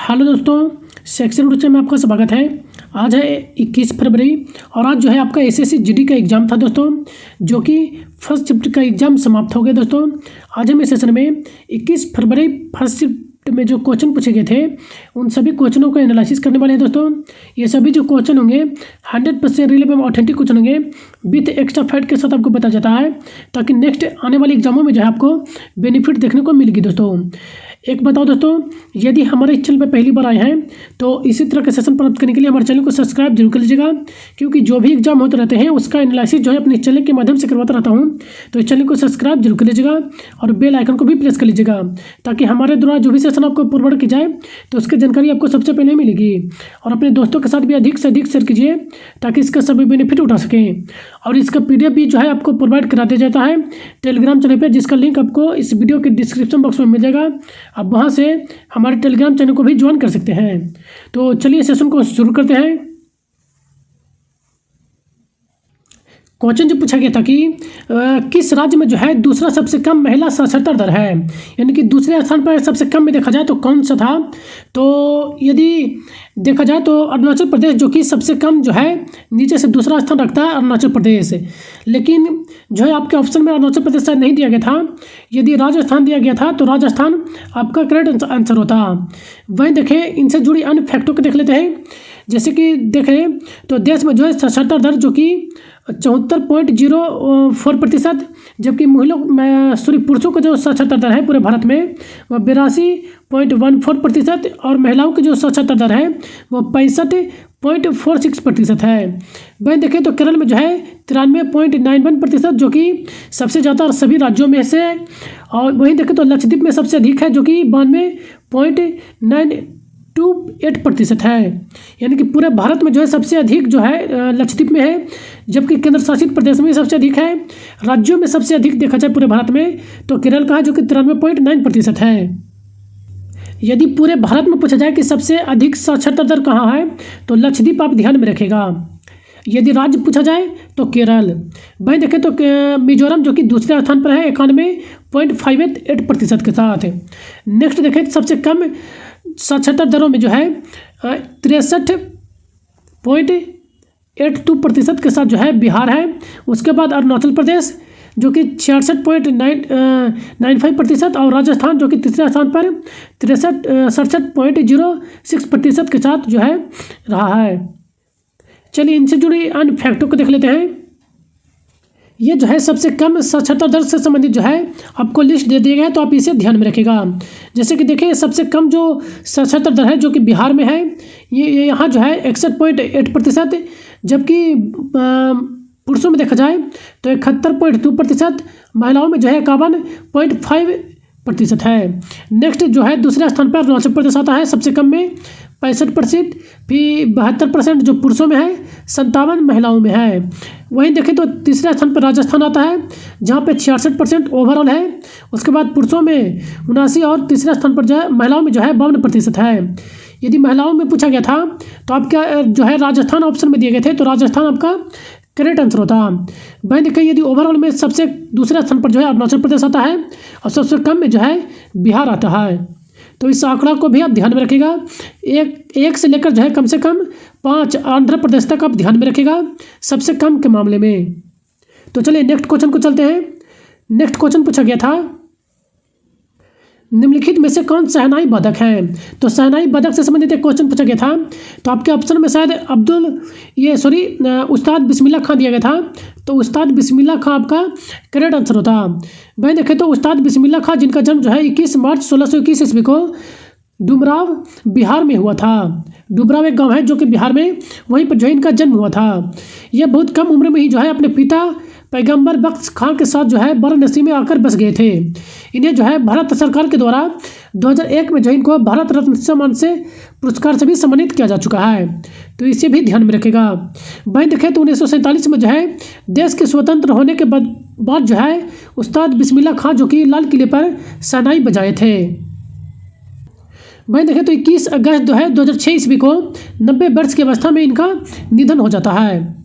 Hello दोस्तों, section root में आपका स्वागत है। आज है 21 फरवरी और आज जो है आपका एसएससी जीडी का एग्ज़ाम था दोस्तों, जो कि फर्स्ट शिफ्ट का एग्ज़ाम समाप्त हो गया दोस्तों। आज हम इस सेशन में 21 फरवरी फर्स्ट शिफ्ट में जो क्वेश्चन पूछे गए थे उन सभी क्वेश्चनों का एनालिसिस करने वाले हैं दोस्तों। ये सभी जो क्वेश्चन होंगे 100% रिलेवेंट ऑथेंटिक क्वेश्चन होंगे विथ एक्स्ट्रा फैक्ट के साथ आपको बताया जाता है, ताकि नेक्स्ट आने वाले एग्जामों में जो है आपको बेनिफिट देखने को मिलेगी दोस्तों। एक बताओ दोस्तों, यदि हमारे इस चैनल पर पहली बार आए हैं तो इसी तरह के सेशन प्राप्त करने के लिए हमारे चैनल को सब्सक्राइब जरूर कर लीजिएगा, क्योंकि जो भी एग्जाम होते रहते हैं उसका एनालिसिस जो है अपने चैनल के माध्यम से करवाता रहता हूं। तो इस चैनल को सब्सक्राइब जरूर कर लीजिएगा और बेल आइकन को भी प्रेस कर लीजिएगा, ताकि हमारे द्वारा जो भी सेशन आपको फॉरवर्ड की जाए तो उसकी जानकारी आपको सबसे पहले मिलेगी। और अपने दोस्तों के साथ भी अधिक से अधिक शेयर कीजिए, ताकि इसका सभी बेनिफिट उठा सकें। और इसका PDF भी जो है आपको प्रोवाइड करा दिया जाता है टेलीग्राम चैनल पर, जिसका लिंक आपको इस वीडियो के डिस्क्रिप्शन बॉक्स में मिल जाएगा। आप वहाँ से हमारे टेलीग्राम चैनल को भी ज्वाइन कर सकते हैं। तो चलिए सेशन को शुरू करते हैं। क्वेश्चन जो पूछा गया था कि किस राज्य में जो है दूसरा सबसे कम महिला साक्षरता दर है, यानी कि दूसरे स्थान पर सबसे कम में देखा जाए तो कौन सा था। तो यदि देखा जाए तो अरुणाचल प्रदेश, जो कि सबसे कम जो है नीचे से दूसरा स्थान रखता है अरुणाचल प्रदेश। लेकिन जो है आपके ऑप्शन में अरुणाचल प्रदेश शायद नहीं दिया गया था। यदि राजस्थान दिया गया था तो राजस्थान आपका करेक्ट आंसर होता। वहीं देखें, इनसे जुड़ी अन्य फैक्टों को देख लेते हैं। जैसे कि देखें तो देश में जो है साक्षरता दर जो कि 74.04%, जबकि पुरुषों का जो साक्षरता दर है पूरे भारत में वह 82.14% और महिलाओं की जो साक्षरता दर है वह 65.46% है। वहीं देखें तो केरल में जो है 93.91%, जो कि सबसे ज़्यादा और सभी राज्यों में से है। और वहीं देखें तो लक्षद्वीप में सबसे अधिक है, जो कि 92.928% है। यानी कि पूरे भारत में जो है सबसे अधिक जो है लक्षद्वीप में है, जबकि केंद्र शासित प्रदेश में सबसे अधिक है। राज्यों में सबसे अधिक देखा जाए पूरे भारत में तो केरल का है, जो कि 93.9% है। यदि पूरे भारत में पूछा जाए कि सबसे अधिक साक्षरता दर कहाँ है तो लक्षद्वीप आप ध्यान में रखेगा। यदि राज्य पूछा जाए तो केरल। वहीं देखें तो मिजोरम, जो कि दूसरे स्थान पर है 91.58% के साथ। नेक्स्ट देखें सबसे कम साक्षरता दरों में जो है 63.82% के साथ जो है बिहार है। उसके बाद अरुणाचल प्रदेश, जो कि 66.95% और राजस्थान, जो कि तीसरे स्थान पर 67.06% के साथ जो है रहा है। चलिए इनसे जुड़ी अन्य फैक्टों को देख लेते हैं। ये जो है सबसे कम साक्षरता दर से संबंधित जो है आपको लिस्ट दे दिया गया है, तो आप इसे ध्यान में रखिएगा। जैसे कि देखिए सबसे कम जो साक्षरता दर है जो कि बिहार में है, ये यहाँ जो है 61.8%, जबकि पुरुषों में देखा जाए तो 71.2%, महिलाओं में जो है 51.5% है। नेक्स्ट जो है दूसरे स्थान पर अरुणाचल प्रदेश आता है सबसे कम में 65%, फिर 72% जो पुरुषों में है, 57 महिलाओं में है। वहीं देखें तो तीसरे स्थान पर राजस्थान आता है, जहां पे 66% ओवरऑल है। उसके बाद पुरुषों में 79 और तीसरे स्थान पर जो है महिलाओं में जो है 52% है। यदि महिलाओं में पूछा गया था तो आपका जो है राजस्थान ऑप्शन में दिए गए थे, तो राजस्थान आपका करेक्ट आंसर होता। वहीं देखिए यदि ओवरऑल में सबसे दूसरे स्थान पर जो है अरुणाचल प्रदेश आता है और सबसे कम में जो है बिहार आता है। तो इस आंकड़ा को भी आप ध्यान में रखिएगा। एक से लेकर जो है कम से कम 5 आंध्र प्रदेश तक आप ध्यान में रखिएगा सबसे कम के मामले में। तो चलिए नेक्स्ट क्वेश्चन को चलते हैं। नेक्स्ट क्वेश्चन पूछा गया था, निम्नलिखित में से कौन शहनाई वादक है। तो शहनाई वादक से संबंधित एक क्वेश्चन पूछा गया था, तो आपके ऑप्शन में शायद उस्ताद बिस्मिल्लाह खां दिया गया था, तो उस्ताद बिस्मिल्लाह खां आपका करेक्ट आंसर होता। वहीं देखें तो उस्ताद बिस्मिल्लाह खां, जिनका जन्म जो है 21 मार्च 1621 ईस्वी को डुमराव बिहार में हुआ था। डुमराव एक गाँव है जो कि बिहार में, वहीं पर जो है इनका जन्म हुआ था। यह बहुत कम उम्र में ही जो है अपने पिता पैगंबर बख्श खां के साथ जो है वाराणसी में आकर बस गए थे। इन्हें जो है भारत सरकार के द्वारा 2001 में जो इनको भारत रत्न सम्मान से पुरस्कार से भी सम्मानित किया जा चुका है, तो इसे भी ध्यान में रखेगा। वहीं देखें तो 1947 में जो है देश के स्वतंत्र होने के बाद जो है उस्ताद बिस्मिल्लाह खां, जो कि लाल किले पर शहनाई बजाए थे। वहीं देखें तो 21 अगस्त जो है 2006 ईस्वी को 90 वर्ष की अवस्था में इनका निधन हो जाता है।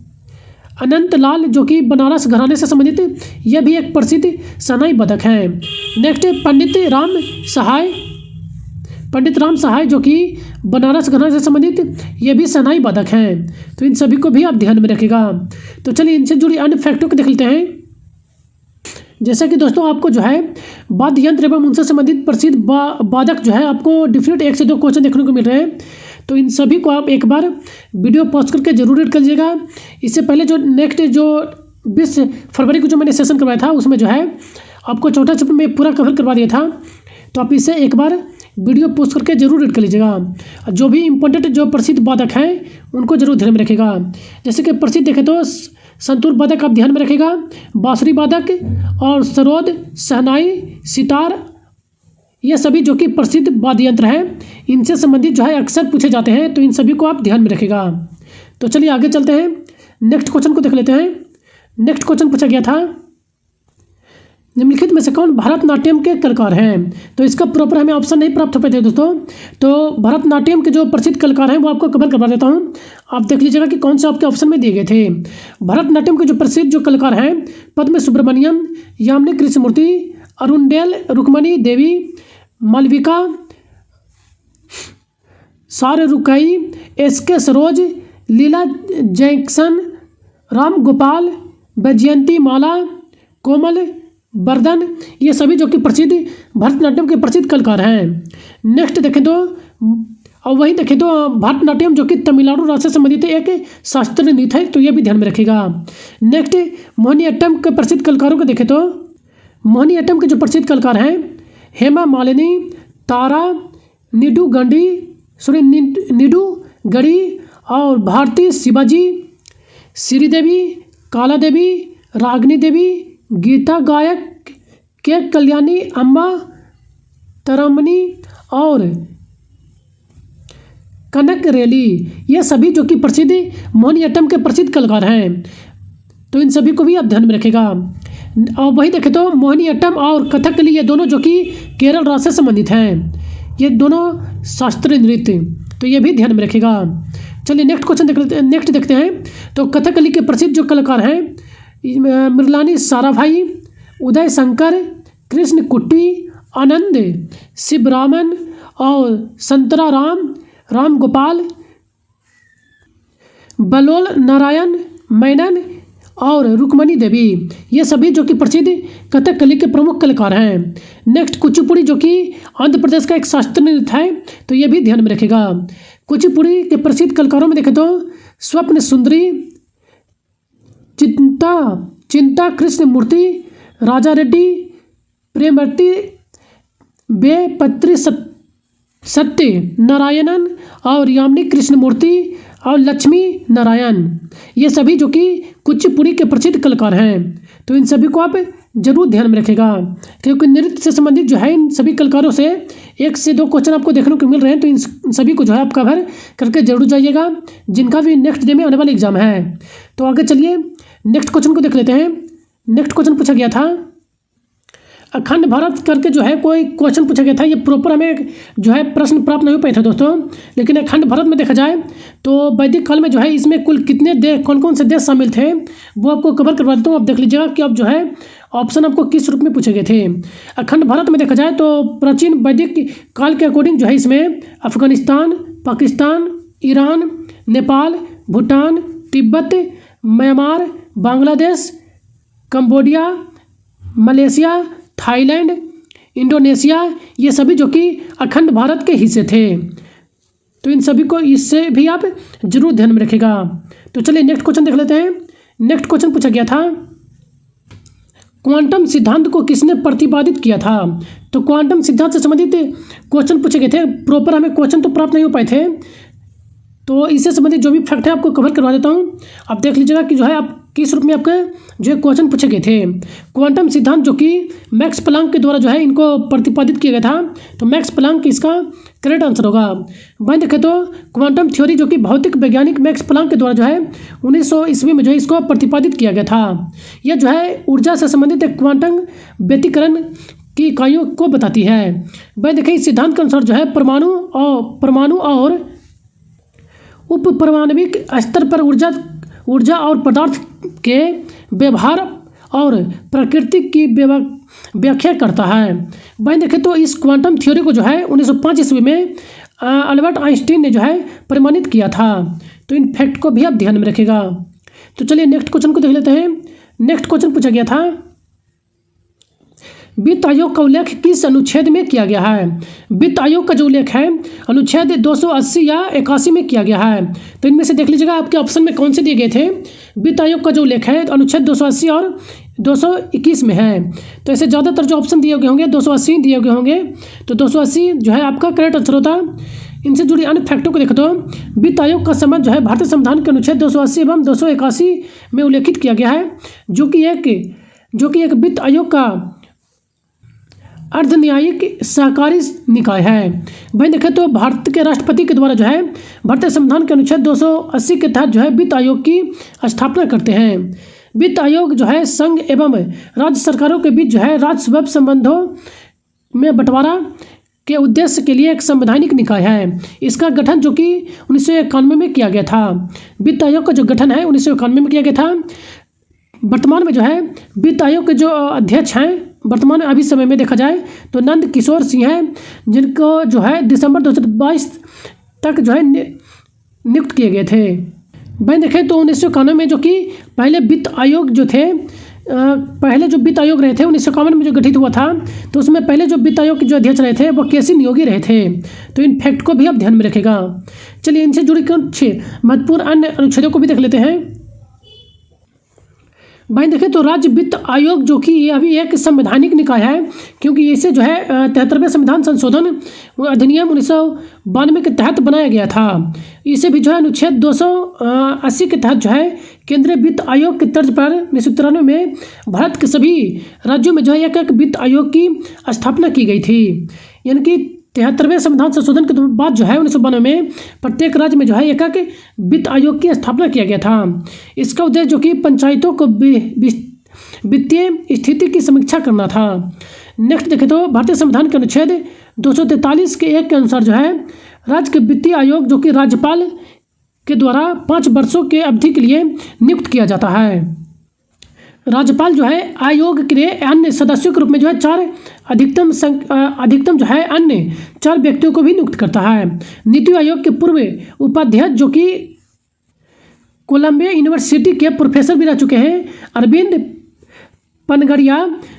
अनंत लाल, जो कि बनारस घराने से संबंधित, यह भी एक प्रसिद्ध शहनाई वादक हैं। नेक्स्ट पंडित राम सहाय पंडित राम सहाय जो कि बनारस घराने से संबंधित ये भी शहनाई वादक हैं, तो इन सभी को भी आप ध्यान में रखिएगा। तो चलिए इनसे जुड़ी अन्य फैक्टों को देख लेते हैं। जैसा कि दोस्तों आपको जो है वाद्य यंत्र एवं उनसे संबंधित प्रसिद्ध वादक जो है आपको डिफरेंट 1 से 2 क्वेश्चन देखने को मिल रहे हैं, तो इन सभी को आप एक बार वीडियो पॉज करके जरूर रीड कर लीजिएगा। इससे पहले जो नेक्स्ट जो 20 फरवरी को जो मैंने सेशन करवाया था उसमें जो है आपको चौथा चैप्टर में पूरा कवर करवा दिया था, तो आप इसे एक बार वीडियो पोस्ट करके जरूर रीड कर लीजिएगा। जो भी इम्पोर्टेंट जो प्रसिद्ध वादक हैं उनको जरूर ध्यान में रखिएगा। जैसे कि प्रसिद्ध देखें तो संतूर वादक आप ध्यान में रखिएगा, बांसुरी वादक और सरोद, शहनाई, सितार, ये सभी जो कि प्रसिद्ध वाद्य यंत्र हैं, इनसे संबंधित जो है अक्सर पूछे जाते हैं, तो इन सभी को आप ध्यान में रखिएगा। तो चलिए आगे चलते हैं, नेक्स्ट क्वेश्चन को देख लेते हैं। नेक्स्ट क्वेश्चन पूछा गया था, निम्नलिखित में से कौन भरतनाट्यम के कलाकार हैं? तो इसका प्रॉपर हमें ऑप्शन नहीं प्राप्त हो पाते दोस्तों, तो भरतनाट्यम के जो प्रसिद्ध कलाकार हैं वो आपको कवर करवा देता हूँ। आप देख लीजिएगा कि कौन से आपके ऑप्शन में दिए गए थे। भरतनाट्यम के जो प्रसिद्ध जो कलाकार हैं, पद्म सुब्रमण्यम, यामिनी कृष्णमूर्ति, अरुणडेल, रुक्मणी देवी, मालविका साररुकाई, SK सरोज, लीला जैक्सन, राम गोपाल, वैजयंती माला, कोमल बर्दन, ये सभी जो कि प्रसिद्ध भरतनाट्यम के प्रसिद्ध कलाकार हैं। नेक्स्ट देखें तो और वही देखें तो भरतनाट्यम जो कि तमिलनाडु राज्य से संबंधित एक शास्त्रीय नृत्य है, तो ये भी ध्यान में रखिएगा। नेक्स्ट मोहिनीअट्टम के प्रसिद्ध कलाकारों को देखें तो मोहिनीअट्टम के जो प्रसिद्ध कलाकार हैं, हेमा मालिनी, तारा निडू गढ़ी और भारती शिवाजी, श्रीदेवी, काला देवी, रागिनी देवी, गीता गायक, के कल्याणी अम्मा, तरमनी और कनक रेली, ये सभी जो कि प्रसिद्ध मोहिनीअट्टम के प्रसिद्ध कलाकार हैं, तो इन सभी को भी आप ध्यान में रखेगा। और वही देखें तो मोहिनीअट्टम और कथकली ये दोनों जो कि केरल राज्य से संबंधित हैं, ये दोनों शास्त्रीय नृत्य, तो ये भी ध्यान में रखेगा। चलिए नेक्स्ट क्वेश्चन नेक्स्ट देखते हैं। तो कथकली के प्रसिद्ध जो कलाकार हैं, मृणालिनी साराभाई, उदय शंकर, कृष्ण कुट्टी, आनंद शिवरामन और संतरा राम गोपाल, बलोल नारायण मेनन और रुक्मणी देवी, ये सभी जो कि प्रसिद्ध कथकली के प्रमुख कलाकार हैं। नेक्स्ट कुचिपुड़ी जो कि आंध्र प्रदेश का एक शास्त्रीय नृत्य है, तो ये भी ध्यान में रखेगा। कुचिपुड़ी के प्रसिद्ध कलाकारों में देखें तो स्वप्न सुंदरी, चिंता कृष्णमूर्ति, राजा रेड्डी, प्रेमवती, बेपत्री सत्य नारायणन और यामिनी कृष्णमूर्ति और लक्ष्मी नारायण, ये सभी जो कि कुचिपुड़ी के प्रसिद्ध कलाकार हैं, तो इन सभी को आप जरूर ध्यान में रखेगा, क्योंकि नृत्य से संबंधित जो है इन सभी कलाकारों से 1 से 2 क्वेश्चन आपको देखने को मिल रहे हैं, तो इन सभी को जो है आप कवर करके जरूर जाइएगा, जिनका भी नेक्स्ट डे में आने वाला एग्जाम है। तो आगे चलिए नेक्स्ट क्वेश्चन को देख लेते हैं। नेक्स्ट क्वेश्चन पूछा गया था, अखंड भारत करके जो है कोई क्वेश्चन पूछा गया था, ये प्रॉपर हमें जो है प्रश्न प्राप्त नहीं हो पाए थे दोस्तों, लेकिन अखंड भारत में देखा जाए तो वैदिक काल में जो है इसमें कुल कितने देश, कौन कौन से देश शामिल थे, वो आपको कवर करवा देता हूँ। आप देख लीजिएगा कि अब जो है ऑप्शन आपको किस रूप में पूछे गए थे। अखंड भारत में देखा जाए तो प्राचीन वैदिक काल के अकॉर्डिंग जो है इसमें Afghanistan, Pakistan, Iran, Nepal, Bhutan, Tibet, Myanmar, Bangladesh, Cambodia, Malaysia, Thailand, Indonesia, ये सभी जो कि अखंड भारत के हिस्से थे, तो इन सभी को इससे भी आप जरूर ध्यान में रखिएगा। तो चलिए नेक्स्ट क्वेश्चन देख लेते हैं। नेक्स्ट क्वेश्चन पूछा गया था, क्वांटम सिद्धांत को किसने प्रतिपादित किया था? तो क्वांटम सिद्धांत से संबंधित क्वेश्चन पूछे गए थे, प्रॉपर हमें क्वेश्चन तो प्राप्त नहीं हो पाए थे, तो इससे संबंधित जो भी फैक्ट है आपको कवर करवा देता हूँ। आप देख लीजिएगा कि जो है आप किस रूप में आपके जो है क्वेश्चन पूछे गए थे। क्वांटम सिद्धांत जो कि मैक्स प्लांक के द्वारा जो है इनको प्रतिपादित किया गया था, तो मैक्स प्लांक इसका करेक्ट आंसर होगा। वहीं देखें तो क्वांटम थ्योरी जो कि भौतिक वैज्ञानिक मैक्स प्लांक के द्वारा जो है 1900 ईस्वी में जो है इसको प्रतिपादित किया गया था। यह जो है ऊर्जा से संबंधित एक क्वांटम व्यतिकरण की इकाइयों को बताती है। वहीं देखें इस सिद्धांत के अनुसार जो है परमाणु और उप परमाणविक स्तर पर ऊर्जा और पदार्थ के व्यवहार और प्रकृति की व्याख्या करता है। वहीं देखें तो इस क्वांटम थ्योरी को जो है 1905 ईस्वी में अल्बर्ट आइंस्टीन ने जो है प्रमाणित किया था। तो इन फैक्ट को भी आप ध्यान में रखिएगा। तो चलिए नेक्स्ट क्वेश्चन को देख लेते हैं। नेक्स्ट क्वेश्चन पूछा गया था, वित्त आयोग का उल्लेख किस अनुच्छेद में किया गया है? वित्त आयोग का जो उल्लेख है अनुच्छेद 280 या 81 में किया गया है। तो इनमें से देख लीजिएगा आपके ऑप्शन में कौन से दिए गए थे। वित्त आयोग का जो उल्लेख है अनुच्छेद 280 और 221 में है। तो ऐसे ज़्यादातर जो ऑप्शन दिए गए होंगे 280 दिए गए होंगे। तो 280 जो है आपका करेक्ट आंसर होता। इनसे जुड़ी अन्य फैक्टों को देखो तो वित्त आयोग का संबंध जो है भारतीय संविधान के अनुच्छेद 280 एवं 281 में उल्लेखित किया गया है, जो कि एक वित्त आयोग का अर्धन्यायिक सहकारी निकाय है। वहीं देखें तो भारत के राष्ट्रपति के द्वारा जो है भारतीय संविधान के अनुच्छेद 280 के तहत जो है वित्त आयोग की स्थापना करते हैं। वित्त आयोग जो है संघ एवं राज्य सरकारों के बीच जो है राजस्व संबंधों में बंटवारा के उद्देश्य के लिए एक संवैधानिक निकाय है। इसका गठन जो कि 1991 में किया गया था। वित्त आयोग का जो गठन है 1991 में किया गया था। वर्तमान में जो है वित्त आयोग के जो अध्यक्ष हैं वर्तमान अभी समय में देखा जाए तो नंद किशोर सिंह हैं, जिनको जो है दिसंबर 2022 तक जो है नियुक्त किए गए थे। वहीं देखें तो 1991 में जो कि पहले वित्त आयोग जो थे पहले जो वित्त आयोग रहे थे 1951 में जो गठित हुआ था, तो उसमें पहले जो वित्त आयोग के जो अध्यक्ष रहे थे वो केसी नियोगी रहे थे। तो इन फैक्ट को भी आप ध्यान में रखेगा। चलिए इनसे जुड़ी कुछ महत्वपूर्ण अन्य अनुच्छेदों को भी देख लेते हैं। भाई देखें तो राज्य वित्त आयोग जो कि ये अभी एक संवैधानिक निकाय है, क्योंकि इसे जो है 73वें संविधान संशोधन अधिनियम 1992 के तहत बनाया गया था। इसे भी जो है अनुच्छेद 280 के तहत जो है केंद्रीय वित्त आयोग के तर्ज पर 1993 में भारत के सभी राज्यों में जो है एक वित्त आयोग की स्थापना की गई थी। यानी कि 73वें संविधान संशोधन के बाद जो है 1992 में प्रत्येक राज्य में जो है एक वित्त आयोग की स्थापना किया गया था। इसका उद्देश्य जो कि पंचायतों को वित्तीय स्थिति की समीक्षा करना था। नेक्स्ट देखें तो भारतीय संविधान के अनुच्छेद 243 के 1 के अनुसार जो है राज्य के वित्तीय आयोग जो कि राज्यपाल के द्वारा 5 वर्षों के अवधि के लिए नियुक्त किया जाता है। राज्यपाल जो है आयोग के अन्य सदस्यों के रूप में जो है 4 अधिकतम जो है अन्य 4 व्यक्तियों को भी नियुक्त करता है। नीति आयोग के पूर्व उपाध्यक्ष जो कि कोलंबिया यूनिवर्सिटी के प्रोफेसर भी रह चुके हैं अरविंद पनगड़िया,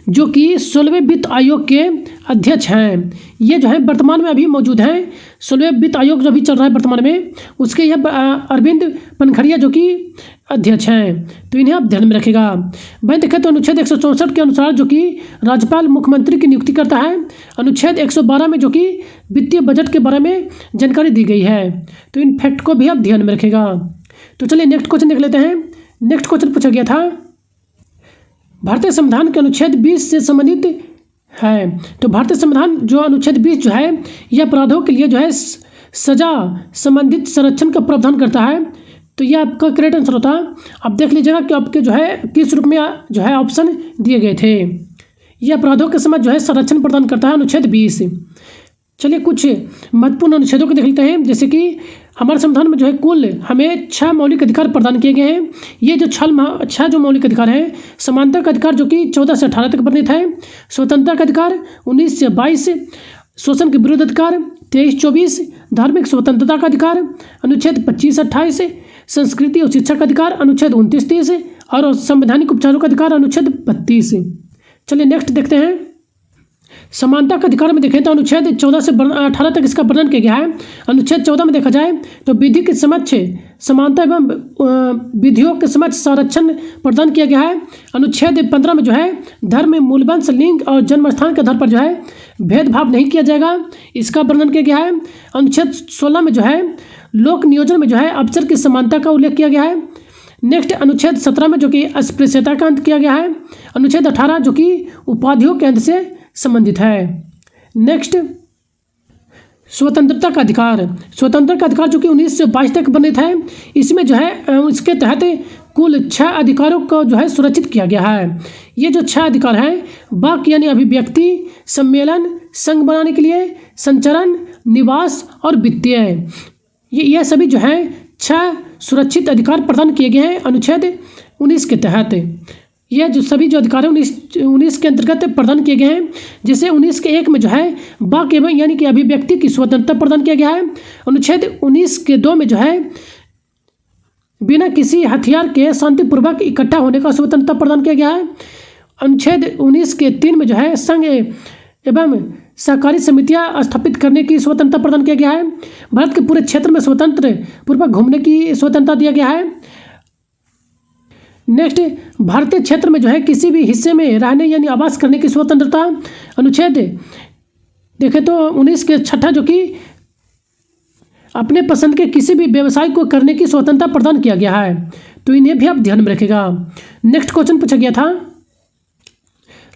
जो कि 16वें वित्त आयोग के अध्यक्ष हैं। ये जो है वर्तमान में अभी मौजूद हैं। 16वें वित्त आयोग जो अभी चल रहा है वर्तमान में, उसके यह अरविंद पनखड़िया जो कि अध्यक्ष हैं। तो इन्हें आप ध्यान में रखेगा। वहीं देखें तो अनुच्छेद 164 के अनुसार जो कि राज्यपाल मुख्यमंत्री की नियुक्ति करता है। अनुच्छेद 112 में जो कि वित्तीय बजट के बारे में जानकारी दी गई है। तो इन फैक्ट को भी आप ध्यान में रखेगा। तो चलिए नेक्स्ट क्वेश्चन देख लेते हैं। नेक्स्ट क्वेश्चन पूछा गया था भारतीय संविधान के अनुच्छेद 20 से संबंधित है। तो भारतीय संविधान जो अनुच्छेद 20 जो है यह अपराधों के लिए जो है सजा संबंधित संरक्षण का प्रावधान करता है। तो यह आपका करेक्ट आंसर होता। आप देख लीजिएगा कि आपके जो है किस रूप में जो है ऑप्शन दिए गए थे। यह अपराधों के समय जो है संरक्षण प्रदान करता है अनुच्छेद 20। चलिए कुछ महत्वपूर्ण अनुच्छेदों को देख लेते हैं। जैसे कि हमारे संविधान में जो है कुल हमें 6 मौलिक अधिकार प्रदान किए गए हैं। ये जो 6 जो मौलिक अधिकार हैं, समानता का अधिकार जो कि 14 से 18 तक वर्णित है, स्वतंत्रता का अधिकार 19 से 22, शोषण के विरुद्ध अधिकार 23-24, धार्मिक स्वतंत्रता का अधिकार अनुच्छेद 25-28, संस्कृति और शिक्षा का अधिकार अनुच्छेद 29-30 और संवैधानिक उपचारों का अधिकार अनुच्छेद 32। चलिए नेक्स्ट देखते हैं। समानता का अधिकार में देखें तो अनुच्छेद 14 से 18 तक इसका वर्णन किया गया है। अनुच्छेद 14 में देखा जाए तो विधि के समक्ष समानता एवं विधियों के समक्ष संरक्षण प्रदान किया गया है। अनुच्छेद 15 में जो है धर्म, मूलवंश, लिंग और जन्मस्थान के आधार पर जो है भेदभाव नहीं किया जाएगा, इसका वर्णन किया गया है। अनुच्छेद 16 में जो है लोक नियोजन में जो है अवसर की समानता का उल्लेख किया गया है। नेक्स्ट अनुच्छेद 17 में जो कि अस्पृश्यता का अंत किया गया है। अनुच्छेद 18 जो कि उपाधियों के अंत से संबंधित है। नेक्स्ट स्वतंत्रता का अधिकार। स्वतंत्रता का अधिकार जो कि 19 से 22 तक वर्णित है। इसमें जो है इसके तहत कुल 6 अधिकारों को जो है सुरक्षित किया गया है। ये जो 6 अधिकार हैं वाक्य यानी अभिव्यक्ति, सम्मेलन, संघ बनाने के लिए, संचरण, निवास और वित्तीय, ये सभी जो है 6 सुरक्षित अधिकार प्रदान किए गए हैं अनुच्छेद 19 के तहत। यह जो सभी जो अधिकार हैं 19 के अंतर्गत प्रदान किए गए हैं। जैसे 19 के 1 में जो है वाक एवं यानी कि अभिव्यक्ति की स्वतंत्रता प्रदान किया गया है। अनुच्छेद 19 के 2 में जो है बिना किसी हथियार के शांतिपूर्वक इकट्ठा होने का स्वतंत्रता प्रदान किया गया है। अनुच्छेद 19 के 3 में जो है संघ एवं सहकारी समितियां स्थापित करने की स्वतंत्रता प्रदान किया गया है। भारत के पूरे क्षेत्र में स्वतंत्र पूर्वक घूमने की स्वतंत्रता दिया गया है। नेक्स्ट, भारतीय क्षेत्र में जो है किसी भी हिस्से में रहने यानी आवास करने की स्वतंत्रता। अनुच्छेद देखें तो 19 के 6 जो कि अपने पसंद के किसी भी व्यवसाय को करने की स्वतंत्रता प्रदान किया गया है। तो इन्हें भी आप ध्यान में रखिएगा। नेक्स्ट क्वेश्चन पूछा गया था,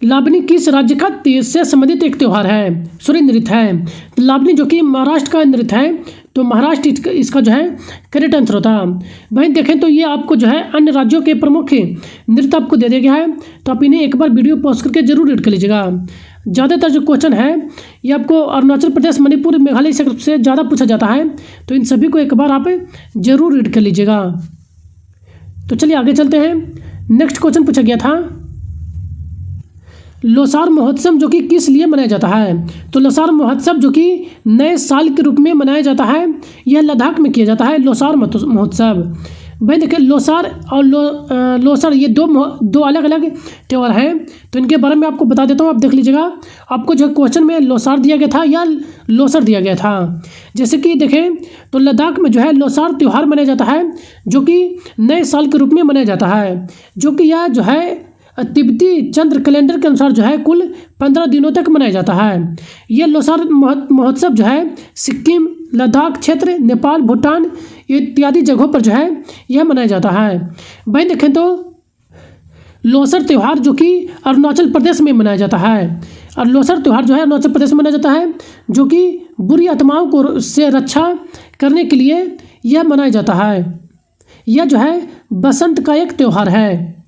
लावनी किस राज्य का से संबंधित एक त्यौहार है? सूर्य नृत्य है। लावनी जो कि महाराष्ट्र का नृत्य है, तो महाराष्ट्र इसका जो है करेक्ट आंसर होता। वहीं देखें तो ये आपको जो है अन्य राज्यों के प्रमुख नृत्य आपको दे दिया गया है, तो आप इन्हें एक बार वीडियो पॉज करके जरूर रीड कर लीजिएगा। ज़्यादातर जो क्वेश्चन है ये आपको अरुणाचल प्रदेश, मणिपुर, मेघालय से ज़्यादा पूछा जाता है, तो इन सभी को एक बार आप जरूर रीड कर लीजिएगा। तो चलिए आगे चलते हैं। नेक्स्ट क्वेश्चन पूछा गया था, लोसार महोत्सव जो कि किस लिए मनाया जाता है? तो लोसार महोत्सव जो कि नए साल के रूप में मनाया जाता है, यह लद्दाख में किया जाता है लोसार महोत्सव। भाई देखिए, लोसार और लोसर ये दो अलग अलग त्यौहार हैं, तो इनके बारे में आपको बता देता हूँ, आप देख लीजिएगा। आपको जो क्वेश्चन में लोसार दिया गया था या लोसर दिया गया था। जैसे कि देखें तो लद्दाख में जो है लोसार त्यौहार मनाया जाता है, जो कि नए साल के रूप में मनाया जाता है, जो कि यह जो है तिब्बती चंद्र कैलेंडर के अनुसार जो है कुल 15 दिनों तक मनाया जाता है। यह लोसार महोत्सव जो है सिक्किम, लद्दाख क्षेत्र, नेपाल, भूटान इत्यादि जगहों पर जो है यह मनाया जाता है। वहीं देखें तो लोसर त्यौहार जो कि अरुणाचल प्रदेश में मनाया जाता है, और लोसर त्यौहार जो है अरुणाचल प्रदेश में मनाया जाता है, जो कि बुरी आत्माओं को से रक्षा करने के लिए यह मनाया जाता है। यह जो है बसंत का एक त्यौहार है।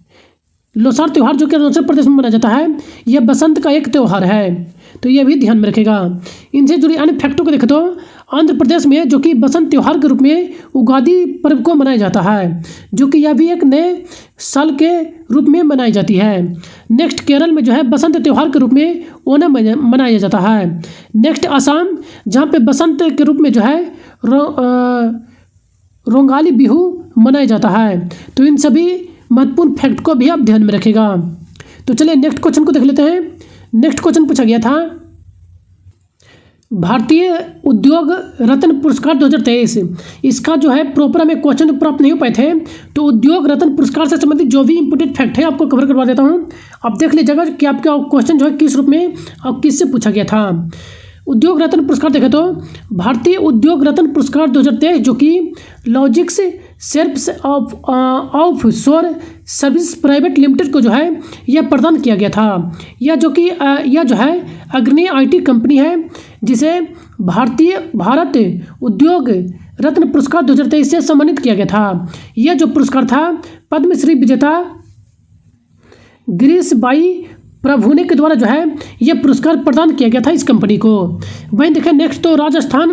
लोसार त्यौहार जो कि अरुणाचल प्रदेश में मनाया जाता है, यह बसंत का एक त्यौहार है, तो यह भी ध्यान में रखेगा। इनसे जुड़ी अन्य फैक्टों को देखें तो आंध्र प्रदेश में जो कि बसंत त्यौहार के रूप में उगादी पर्व को मनाया जाता है, जो कि यह भी एक नए साल के रूप में मनाई जाती है। नेक्स्ट, केरल में जो है बसंत त्यौहार के रूप में ओणम मनाया जाता है। नेक्स्ट, आसाम, जहाँ पे बसंत के रूप में जो है रोंगाली बिहू मनाया जाता है। तो इन सभी महत्वपूर्ण फैक्ट को भी आप ध्यान में रखेगा। तो चलिए नेक्स्ट क्वेश्चन को देख लेते हैं। नेक्स्ट क्वेश्चन पूछा गया था, भारतीय उद्योग रत्न पुरस्कार 2023, इसका जो है प्रॉपर हमें क्वेश्चन प्राप्त नहीं हो पाए थे, तो उद्योग रत्न पुरस्कार से संबंधित जो भी इंपोर्टेंट फैक्ट है आपको कवर करवा देता हूँ। आप देख लीजिएगा कि आपका क्वेश्चन जो है किस रूप में और किससे पूछा गया था। उद्योग रत्न पुरस्कार देखें तो भारतीय उद्योग रत्न पुरस्कार 2023 जो कि लॉजिक्स सर्विस ऑफ शोर सर्विस प्राइवेट लिमिटेड को जो है यह प्रदान किया गया था। यह जो है अग्रणी आईटी कंपनी है, जिसे भारत उद्योग रत्न पुरस्कार 2023 से सम्मानित किया गया था। यह जो पुरस्कार था पद्मश्री विजेता गिरीश बाई प्रभुने के द्वारा जो है यह पुरस्कार प्रदान किया गया था इस कंपनी को। वहीं देखें नेक्स्ट, तो राजस्थान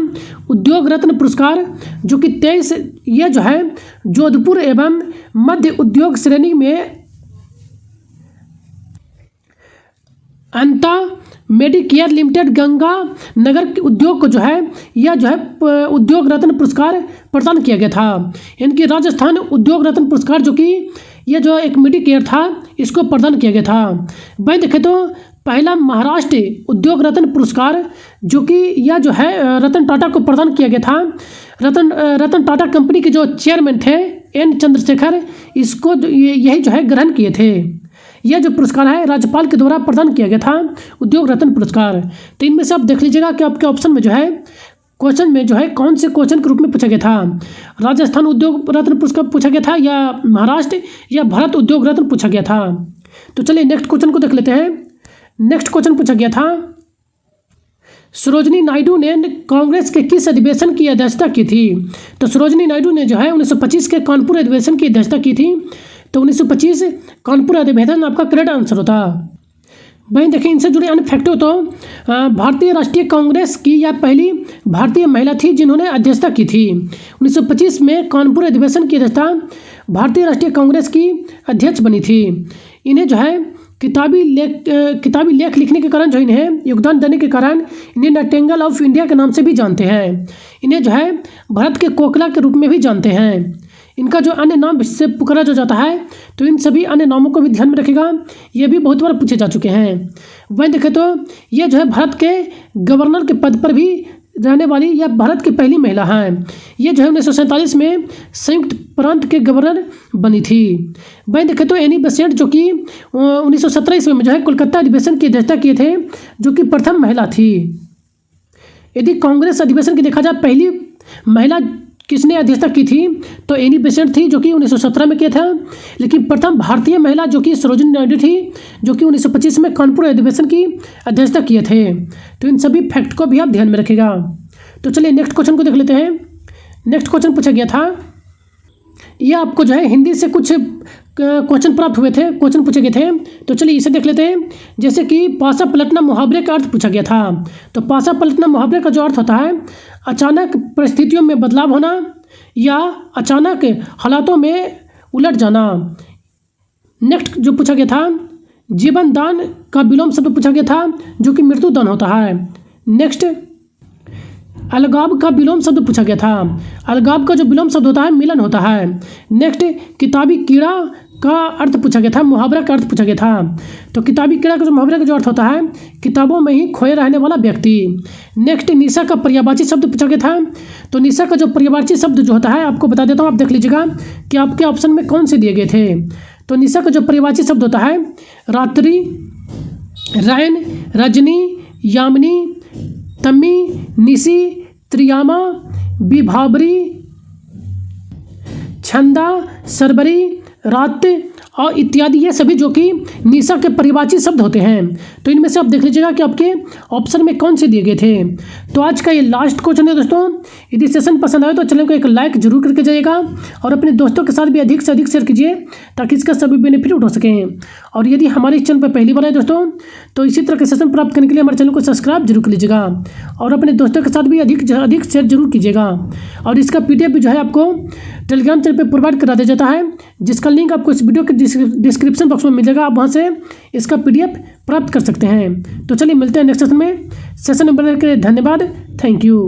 उद्योग रत्न पुरस्कार जो कि 23, यह जो है जोधपुर एवं मध्य उद्योग श्रेणी में अंता मेडिकेयर लिमिटेड गंगा नगर उद्योग को जो है यह जो है उद्योग रत्न पुरस्कार प्रदान किया गया था। इनकी राजस्थान उद्योग रत्न पुरस्कार जो कि यह जो एक मेडिकेयर था इसको प्रदान किया गया था। वहीं देखें तो पहला महाराष्ट्र उद्योग रत्न पुरस्कार जो कि यह जो है रतन टाटा को प्रदान किया गया था। रतन टाटा कंपनी के जो चेयरमैन थे एन चंद्रशेखर, इसको यही जो है ग्रहण किए थे। यह जो पुरस्कार है राज्यपाल के द्वारा प्रदान किया गया था उद्योग रत्न पुरस्कार। तो इनमें से आप देख लीजिएगा कि आपके ऑप्शन में जो है क्वेश्चन में जो है कौन से क्वेश्चन के रूप में पूछा गया था। राजस्थान उद्योग रत्न पुरस्कार पूछा गया था या महाराष्ट्र या भारत उद्योग रत्न पूछा गया था। तो चलिए नेक्स्ट क्वेश्चन को देख लेते हैं। नेक्स्ट क्वेश्चन पूछा गया था, सरोजिनी नायडू ने कांग्रेस के किस अधिवेशन की अध्यक्षता की थी? तो सरोजिनी नायडू ने जो है 1925 के कानपुर अधिवेशन की अध्यक्षता की थी। तो 1925 कानपुर अधिवेशन आपका करेक्ट आंसर होता। वहीं देखिए इनसे जुड़े अन्य फैक्ट हो तो भारतीय राष्ट्रीय कांग्रेस की यह पहली भारतीय महिला थी जिन्होंने अध्यक्षता की थी। 1925 में कानपुर अधिवेशन की अध्यक्षता भारतीय राष्ट्रीय कांग्रेस की अध्यक्ष बनी थी। इन्हें जो है किताबी लेख लिखने के कारण जो इन्हें योगदान देने के कारण इन्हें नाइटिंगेल ऑफ इंडिया के नाम से भी जानते हैं। इन्हें जो है भारत के कोकिला के रूप में भी जानते हैं। इनका जो अन्य नाम से पुकारा जो जाता है तो इन सभी अन्य नामों को भी ध्यान में रखिएगा, ये भी बहुत बार पूछे जा चुके हैं। वहीं देखें तो ये जो है भारत के गवर्नर के पद पर भी रहने वाली यह भारत की पहली महिला हैं। ये जो है 1947 में संयुक्त प्रांत के गवर्नर बनी थी। वहीं देखें तो एनी बेसेंट जो कि 1917 ईस्वी में जो है कोलकाता अधिवेशन की अध्यक्षता किए थे, जो कि प्रथम महिला थी। यदि कांग्रेस अधिवेशन की देखा जाए पहली महिला किसने अध्यक्षता की थी तो एनी बेसेंट थी, जो कि 1917 में किया था। लेकिन प्रथम भारतीय महिला जो कि सरोजिनी नायडू थी, जो कि 1925 में कानपुर अधिवेशन की अध्यक्षता किए थे। तो इन सभी फैक्ट को भी आप ध्यान में रखिएगा। तो चलिए नेक्स्ट क्वेश्चन को देख लेते हैं। नेक्स्ट क्वेश्चन पूछा गया था, ये आपको जो है हिंदी से कुछ क्वेश्चन प्राप्त हुए थे, क्वेश्चन पूछे गए थे। तो चलिए इसे देख लेते हैं। जैसे कि पासा पलटना मुहावरे का अर्थ पूछा गया था। तो पासा पलटना मुहावरे का जो अर्थ होता है अचानक परिस्थितियों में बदलाव होना या अचानक हालातों में उलट जाना। नेक्स्ट जो पूछा गया था जीवन दान का विलोम शब्द पूछा गया था, जो कि मृत्यु दान होता है। नेक्स्ट अलगाव का विलोम शब्द पूछा गया था। अलगाव का जो विलोम शब्द होता है मिलन होता है। नेक्स्ट किताबी कीड़ा का अर्थ पूछा गया था, मुहावरा का अर्थ पूछा गया था। तो किताबी कीड़ा का जो मुहावरे का जो अर्थ होता है किताबों में ही खोए रहने वाला व्यक्ति। नेक्स्ट निशा का पर्यायवाची शब्द पूछा गया था। तो निशा का जो पर्यायवाची शब्द जो होता है आपको बता देता हूँ, आप देख लीजिएगा कि आपके ऑप्शन में कौन से दिए गए थे। तो निशा का जो पर्यायवाची शब्द होता है रात्रि, रैन, रजनी, यामिनी, तमी, निशी, त्रियामा, विभावरी, छंदा, सरबरी, रात और इत्यादि, ये सभी जो कि निशा के पर्यायवाची शब्द होते हैं। तो इनमें से आप देख लीजिएगा कि आपके ऑप्शन में कौन से दिए गए थे। तो आज का ये लास्ट क्वेश्चन है दोस्तों। यदि सेशन पसंद आए तो चैनल को एक लाइक जरूर करके जाइएगा और अपने दोस्तों के साथ भी अधिक से अधिक शेयर कीजिए ताकि इसका सभी बेनिफिट उठा सकें। और यदि हमारे इस चैनल पर पहली बार है दोस्तों तो इसी तरह के सेशन प्राप्त करने के लिए हमारे चैनल को सब्सक्राइब जरूर कर लीजिएगा और अपने दोस्तों के साथ भी अधिक शेयर जरूर कीजिएगा। और इसका PDF भी जो है आपको टेलीग्राम चैनल पर प्रोवाइड करा दिया जाता है, जिसका लिंक आपको इस वीडियो के डिस्क्रिप्शन बॉक्स में मिल जाएगा। आप वहाँ से इसका PDF प्राप्त कर सकते हैं। तो चलिए मिलते हैं नेक्स्ट सेशन में। सेशन नंबर के लिए धन्यवाद। Thank you.